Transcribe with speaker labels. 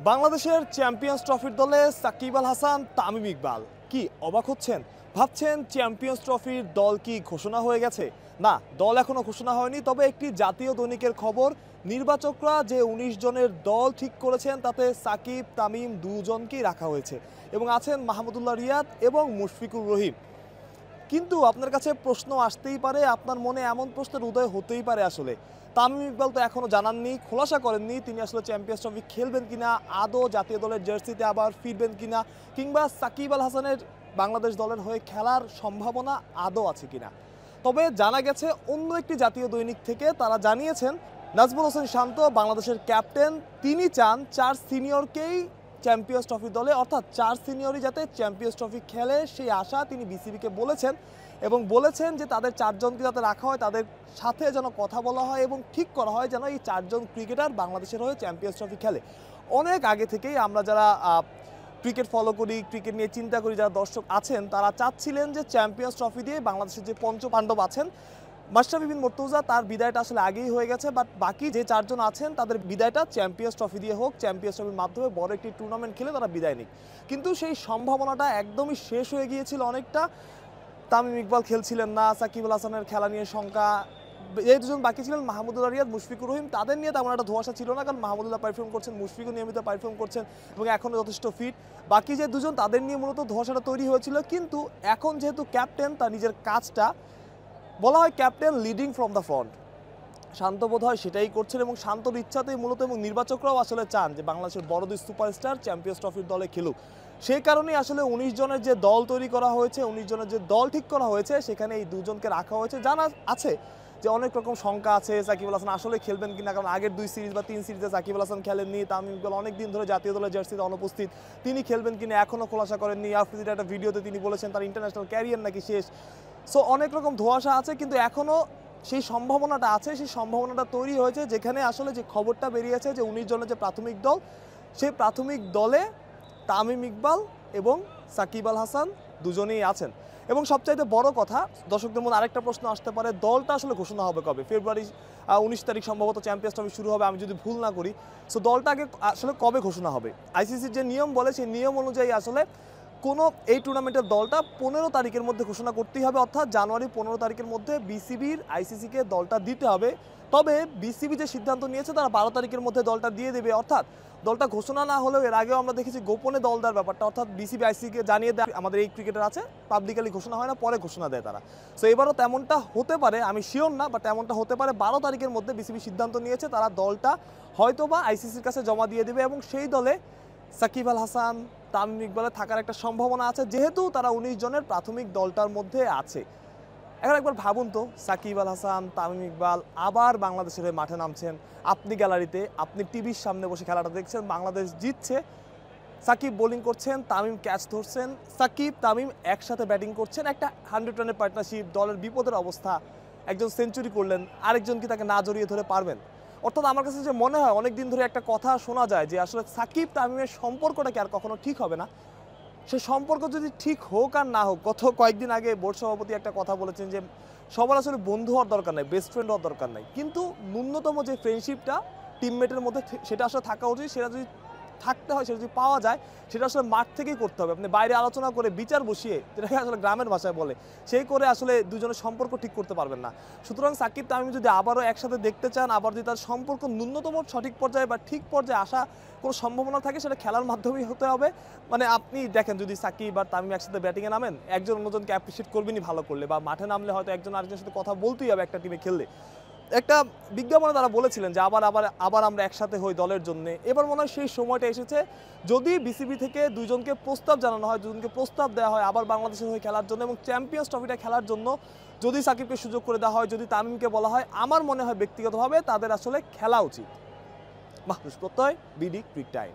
Speaker 1: বাংলাদেশের চ্যাম্পিয়ন্স ট্রফির দলে সাকিব আল হাসান, তামিম ইকবাল। কি অবাক হচ্ছেন? ভাবছেন চ্যাম্পিয়ন্স ট্রফির দল কি ঘোষণা হয়ে গেছে? না, দল এখনো ঘোষণা হয়নি। তবে একটি জাতীয় দৈনিকের খবর, নির্বাচকরা যে ১৯ জনের দল ঠিক করেছেন তাতে সাকিব, তামিম দুজনকেই রাখা হয়েছে এবং আছেন মাহমুদুল্লাহ রিয়াদ এবং মুশফিকুর রহিম। কিন্তু আপনার কাছে প্রশ্ন আসতেই পারে, আপনার মনে এমন প্রশ্নের উদয় হতেই পারে, আসলে তামিম ইকবাল তো এখনও জানাননি, খোলাসা করেননি তিনি আসলে চ্যাম্পিয়ন্স ট্রফি খেলবেন কিনা, আদৌ জাতীয় দলের জার্সিতে আবার ফিরবেন কিনা, কিংবা সাকিব আল হাসানের বাংলাদেশ দলের হয়ে খেলার সম্ভাবনা আদৌ আছে কিনা। তবে জানা গেছে অন্য একটি জাতীয় দৈনিক থেকে, তারা জানিয়েছেন নাজমুল হোসেন শান্ত বাংলাদেশের ক্যাপ্টেন, তিনি চান 4 সিনিয়রকেই চ্যাম্পিয়ন্স ট্রফি দলে, অর্থাৎ 4 সিনিয়রই যাতে চ্যাম্পিয়ন্স ট্রফি খেলে সেই আশা তিনি বিসিবিকে বলেছেন এবং বলেছেন যে তাদের 4 জনকে যাতে রাখা হয়, তাদের সাথে যেন কথা বলা হয় এবং ঠিক করা হয় যেন এই 4 জন ক্রিকেটার বাংলাদেশের হয়ে চ্যাম্পিয়ন্স ট্রফি খেলে। অনেক আগে থেকেই আমরা যারা ক্রিকেট ফলো করি, ক্রিকেট নিয়ে চিন্তা করি, যারা দর্শক আছেন তারা চাচ্ছিলেন যে চ্যাম্পিয়ন্স ট্রফি দিয়ে বাংলাদেশের যে পঞ্চপাণ্ডব আছেন, মাশরাফি বিন মুর্তজা তার বিদায়টা আসলে আগেই হয়ে গেছে, বাট বাকি যে 4 জন আছেন তাদের বিদায়টা চ্যাম্পিয়ন্স ট্রফি দিয়ে হোক, চ্যাম্পিয়ন্স ট্রফির মাধ্যমে বড় একটি টুর্নামেন্ট খেলে তারা বিদায় নিক। কিন্তু সেই সম্ভাবনাটা একদমই শেষ হয়ে গিয়েছিল অনেকটা। তামিম ইকবাল খেলছিলেন না, সাকিব আল হাসানের খেলা নিয়ে শঙ্কা, এই দুজন বাকি ছিলেন মাহমুদুল্লাহ রিয়াদ, মুশফিকুর রহিম, তাদের নিয়ে তেমন একটা ধোঁয়াশা ছিল না, কারণ মাহমুদুল্লাহ পারফর্ম করছেন, মুশফিকও নিয়মিত পারফর্ম করছেন এবং এখনও যথেষ্ট ফিট। বাকি যে দুজন তাদের নিয়ে মূলত ধোঁয়াশাটা তৈরি হয়েছিল। কিন্তু এখন যেহেতু ক্যাপ্টেন, তার নিজের কাজটা, বলা হয় captain leading from the front, শান্ত বোধ হয় সেটাই করছেন এবং শান্তর ইচ্ছাতেই মূলত, এবং নির্বাচকরাও আসলে চান যে বাংলাদেশের বড় দুই সুপারস্টার চ্যাম্পিয়ন্স ট্রফির দলে খেলুক। সেই কারণেই আসলে ১৯ জনের যে দল তৈরি করা হয়েছে, ১৯ জনের যে দল ঠিক করা হয়েছে, সেখানে এই দুজনকে রাখা হয়েছে। জানা আছে যে অনেক রকম শঙ্কা আছে সাকিব আল হাসান আসলে খেলবেন কিনা, কারণ আগের 2 সিরিজ বা 3 সিরিজে সাকিব আল হাসান খেলেননি, তামিম ইকবাল অনেক দিন ধরে জাতীয় দলের জার্সিতে অনুপস্থিত, তিনি খেলবেন কিনা এখনও খোলাসা করেননি। আফ্রিদির একটা ভিডিওতে তিনি বলেছেন তার ইন্টারন্যাশনাল ক্যারিয়ার নাকি শেষ। সো অনেক রকম ধোঁয়াশা আছে, কিন্তু এখনও সেই সম্ভাবনাটা আছে, সেই সম্ভাবনাটা তৈরি হয়েছে, যেখানে আসলে যে খবরটা বেরিয়েছে যে ১৯ জনের যে প্রাথমিক দল, সেই প্রাথমিক দলে তামিম ইকবাল এবং সাকিব আল হাসান দুজনেই আছেন। এবং সবচাইতে বড় কথা, দর্শকদের মধ্যে আরেকটা প্রশ্ন আসতে পারে, দলটা আসলে ঘোষণা হবে কবে? ফেব্রুয়ারি ১৯ তারিখ সম্ভবত চ্যাম্পিয়ন্স ট্রফি শুরু হবে, আমি যদি ভুল না করি। সো দলটা আগে আসলে কবে ঘোষণা হবে? আইসিসির যে নিয়ম বলে, সেই নিয়ম অনুযায়ী আসলে কোনো এই টুর্নামেন্টের দলটা ১৫ তারিখের মধ্যে ঘোষণা করতেই হবে, অর্থাৎ জানুয়ারি ১৫ তারিখের মধ্যে বিসিবির আইসিসিকে দলটা দিতে হবে। তবে বিসিবি যে সিদ্ধান্ত নিয়েছে, তারা ১২ তারিখের মধ্যে দলটা দিয়ে দেবে, অর্থাৎ দলটা ঘোষণা না হলেও এর আগেও আমরা দেখেছি গোপনে দল দেওয়ার ব্যাপারটা, অর্থাৎ বিসিবি আইসিসিকে জানিয়ে দেয় আমাদের এই ক্রিকেটার আছে, পাবলিকালি ঘোষণা হয় না, পরে ঘোষণা দেয় তারা। সো এবারও তেমনটা হতে পারে, আমি শিওর না, বাট তেমনটা হতে পারে। ১২ তারিখের মধ্যে বিসিবি সিদ্ধান্ত নিয়েছে তারা দলটা হয়তোবা আইসিসির কাছে জমা দিয়ে দেবে এবং সেই দলে সাকিব আল হাসান, তামিম ইকবালের থাকার একটা সম্ভাবনা আছে, যেহেতু তারা ১৯ জনের প্রাথমিক দলটার মধ্যে আছে। এখন একবার ভাবুন তো, সাকিব আল হাসান, তামিম ইকবাল আবার বাংলাদেশের হয়ে মাঠে নামছেন, আপনি গ্যালারিতে, আপনি টিভির সামনে বসে খেলাটা দেখছেন, বাংলাদেশ জিতছে, সাকিব বোলিং করছেন, তামিম ক্যাচ ধরছেন, সাকিব তামিম একসাথে ব্যাটিং করছেন, একটা 100 রানের পার্টনারশিপ, দলের বিপদের অবস্থা, একজন সেঞ্চুরি করলেন, আরেকজন কি তাকে না জড়িয়ে ধরে পারবেন? অর্থাৎ আমার কাছে যে মনে হয়, অনেক দিন ধরে একটা কথা শোনা যায় যে আসলে সাকিব তামিমের সম্পর্কটা কি আর কখনো ঠিক হবে না। সে সম্পর্ক যদি ঠিক হোক আর না হোক, গত কয়েকদিন আগে বোর্ড সভাপতি একটা কথা বলেছেন যে সবার আসলে বন্ধু হওয়ার দরকার নাই, বেস্ট ফ্রেন্ড হওয়ার দরকার নাই, কিন্তু ন্যূনতম যে ফ্রেন্ডশিপটা টিমমেটের মধ্যে সেটা আসলে থাকা উচিত। সেটা যদি থাকতে হয়, সেটা যদি পাওয়া যায়, সেটা আসলে মাঠ থেকেই করতে হবে। আপনি বাইরে আলোচনা করে বিচার বসিয়ে, যেটাকে আসলে গ্রামের ভাষায় বলে, সেই করে আসলে দুজনের সম্পর্ক ঠিক করতে পারবেন না। সুতরাং সাকিব তামিম যদি আবারও একসাথে দেখতে চান, আবার যদি তার সম্পর্ক ন্যূনতম সঠিক পর্যায়ে বা ঠিক পর্যায়ে আসা কোনো সম্ভাবনা থাকে, সেটা খেলার মাধ্যমেই হতে হবে। মানে আপনি দেখেন, যদি সাকিব আর তামিম একসাথে ব্যাটিংয়ে নামেন, একজন অন্যজনকে অ্যাপ্রিসিয়েট করবেনই ভালো করলে, বা মাঠে নামলে হয়তো একজন আরেকজনের সাথে কথা বলতেই হবে একটা টিমে খেললে। একটা বিজ্ঞাপনে তারা বলেছিলেন যে আবার আমরা একসাথে হই দলের জন্য। এবার মনে হয় সেই সময়টা এসেছে। যদি বিসিবি থেকে দুজনকে প্রস্তাব জানানো হয়, দুজনকে প্রস্তাব দেওয়া হয় আবার বাংলাদেশের হয়ে খেলার জন্য এবং চ্যাম্পিয়ন্স ট্রফিটা খেলার জন্য যদি সাকিবকে সুযোগ করে দেওয়া হয়, যদি তামিমকে বলা হয়, আমার মনে হয় ব্যক্তিগতভাবে তাদের আসলে খেলা উচিত। মাহফুজ প্রত্যয়, বিডি ক্রিক টাইম।